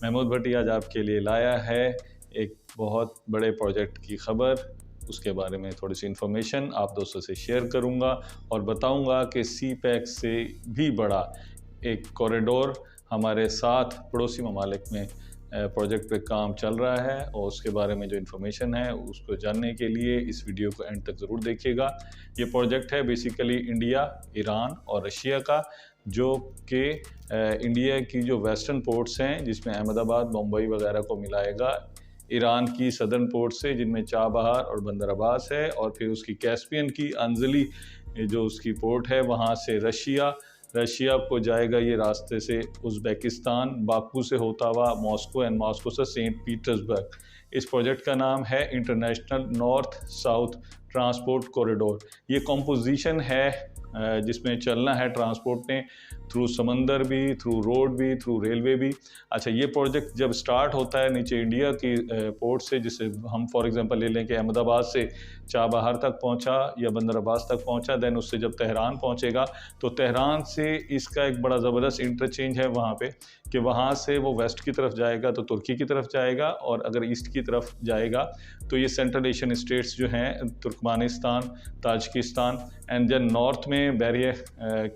महमूद भट्टी आज आपके लिए लाया है एक बहुत बड़े प्रोजेक्ट की खबर। उसके बारे में थोड़ी सी इन्फॉर्मेशन आप दोस्तों से शेयर करूंगा और बताऊंगा कि सी पैक से भी बड़ा एक कॉरिडोर हमारे साथ पड़ोसी ममालिक में प्रोजेक्ट पे काम चल रहा है, और उसके बारे में जो इन्फॉर्मेशन है उसको जानने के लिए इस वीडियो को एंड तक ज़रूर देखिएगा। ये प्रोजेक्ट है बेसिकली इंडिया, ईरान और रशिया का, जो कि इंडिया की जो वेस्टर्न पोर्ट्स हैं जिसमें अहमदाबाद, मुंबई वगैरह को मिलाएगा ईरान की सदर्न पोर्ट से, जिनमें चाबहार और बंदर अब्बास है, और फिर उसकी कैस्पियन की अंजली जो उसकी पोर्ट है वहाँ से रशिया को जाएगा ये रास्ते से उज़्बेकिस्तान, बाकू से होता हुआ मॉस्को, एंड मॉस्को से सेंट पीटर्सबर्ग। इस प्रोजेक्ट का नाम है international north south transport corridor. ये कॉम्पोजिशन है जिसमें चलना है ट्रांसपोर्ट ने थ्रू समंदर भी, थ्रू रोड भी, थ्रू रेलवे भी। अच्छा, ये प्रोजेक्ट जब स्टार्ट होता है नीचे इंडिया की पोर्ट से, जिसे हम फॉर एग्जांपल ले लें कि अहमदाबाद से चाबहार तक पहुंचा या बंदर अब्बास तक पहुंचा, देन उससे जब तेहरान पहुंचेगा तो तेहरान से इसका एक बड़ा ज़बरदस्त इंटरचेंज है वहाँ पे, कि वहाँ से वो वेस्ट की तरफ जाएगा तो तुर्की की तरफ जाएगा, और अगर ईस्ट की तरफ जाएगा तो ये सेंट्रल एशियन स्टेट्स जो हैं Turkmenistan, Tajikistan, and then north में बैरियर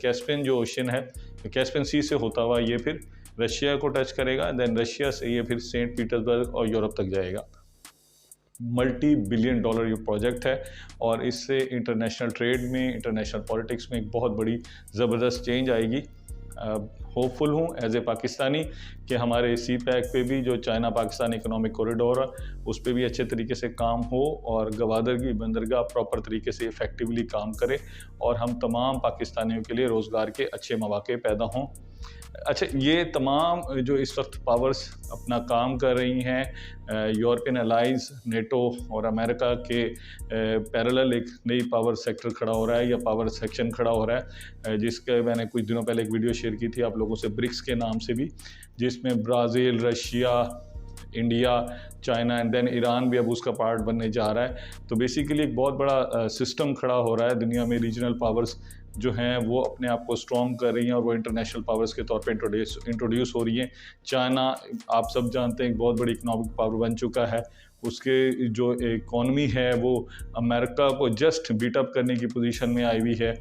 कैस्पियन जो ओशन है, कैस्पियन सी से होता हुआ ये फिर रशिया को टच करेगा, देन रशिया से ये फिर सेंट पीटर्सबर्ग और यूरोप तक जाएगा। मल्टी-बिलियन डॉलर ये प्रोजेक्ट है, और इससे इंटरनेशनल ट्रेड में, इंटरनेशनल पॉलिटिक्स में एक बहुत बड़ी ज़बरदस्त चेंज आएगी। होपफुल हूँ एज ए पाकिस्तानी कि हमारे सी पैक पे भी जो चाइना पाकिस्तान इकोनॉमिक कॉरिडोर है उस पर भी अच्छे तरीके से काम हो, और गवादर की बंदरगाह प्रॉपर तरीके से इफ़ेक्टिवली काम करे, और हम तमाम पाकिस्तानियों के लिए रोज़गार के अच्छे मौके पैदा हों। अच्छा, ये तमाम जो इस वक्त पावर्स अपना काम कर रही हैं, यूरोपियन अलाइज, नेटो और अमेरिका के पैरेलल एक नई पावर सेक्टर खड़ा हो रहा है, या पावर सेक्शन खड़ा हो रहा है, जिसके मैंने कुछ दिनों पहले एक वीडियो शेयर की थी आप लोगों से, ब्रिक्स के नाम से भी, जिसमें Brazil, Russia, India, China and then Iran भी अब उसका पार्ट बनने जा रहा है। तो बेसिकली एक बहुत बड़ा सिस्टम खड़ा हो रहा है दुनिया में। रीजनल पावर्स जो हैं वो अपने आप को स्ट्रॉन्ग कर रही हैं, और वो इंटरनेशनल पावर्स के तौर पे इंट्रोड्यूस हो रही हैं। चाइना आप सब जानते हैं एक बहुत बड़ी इकोनॉमिक पावर बन चुका है। उसके जो इकॉनमी है वो अमेरिका को जस्ट बीट अप करने की पोजीशन में आई हुई है,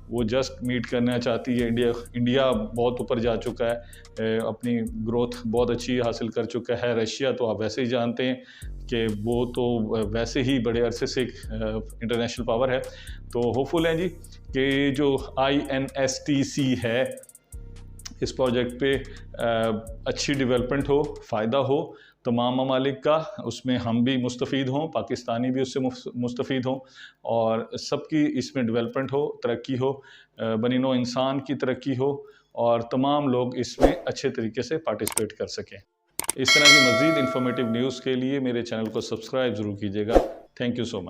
वो जस्ट मीट करना चाहती है। इंडिया बहुत ऊपर जा चुका है, अपनी ग्रोथ बहुत अच्छी हासिल कर चुका है। रशिया तो आप वैसे ही जानते हैं कि वो तो वैसे ही बड़े अरसे से इंटरनेशनल पावर है। तो होपफुल हैं जी कि जो INSTC है इस प्रोजेक्ट पे अच्छी डेवलपमेंट हो, फ़ायदा हो तमाम ममालिक का, उसमें हम भी मुस्तफ़ीद हों, पाकिस्तानी भी उससे मुस्तफ़ीद हों, और सबकी इसमें डेवलपमेंट हो, तरक्की हो, बनी नौ इंसान की तरक्की हो, और तमाम लोग इसमें अच्छे तरीके से पार्टिसिपेट कर सकें। इस तरह की मज़ीद इन्फॉर्मेटिव न्यूज़ के लिए मेरे चैनल को सब्सक्राइब ज़रूर कीजिएगा। Thank you so much.